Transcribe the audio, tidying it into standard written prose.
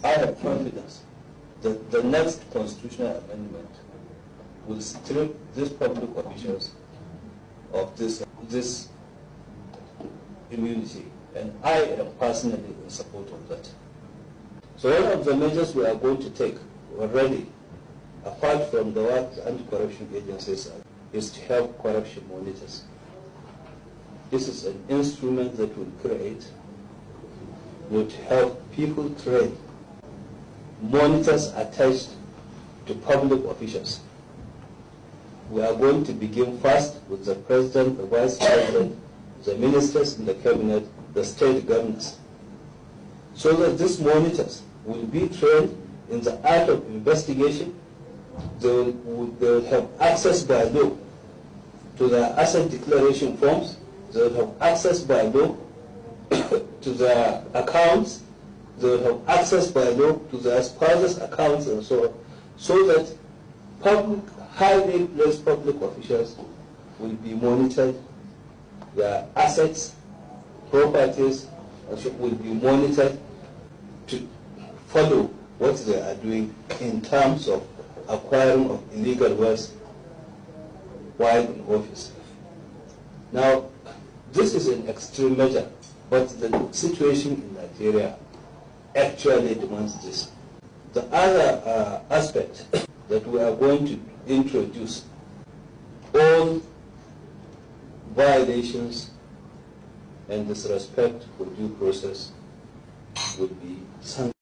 I have confidence that the next constitutional amendment will strip these public officials of this immunity, and I am personally in support of that. So one of the measures we are going to take already, apart from the work the anti-corruption agencies, is to have corruption monitors. This is an instrument that will help people train monitors attached to public officials. We are going to begin first with the President, the Vice President, the ministers in the cabinet, the state governors, so that these monitors will be trained in the art of investigation. They will have access by law to their asset declaration forms. They will have access by law to their accounts. They will have access by law to their spouses' accounts and so on, so that highly placed public officials will be monitored. Their assets, properties, will be monitored to follow what they are doing in terms of acquiring of illegal wealth while in office. Now, this is an extreme measure, but the situation in Nigeria actually demands this. The other aspect that we are going to introduce, all violations and disrespect for due process will be sanctioned.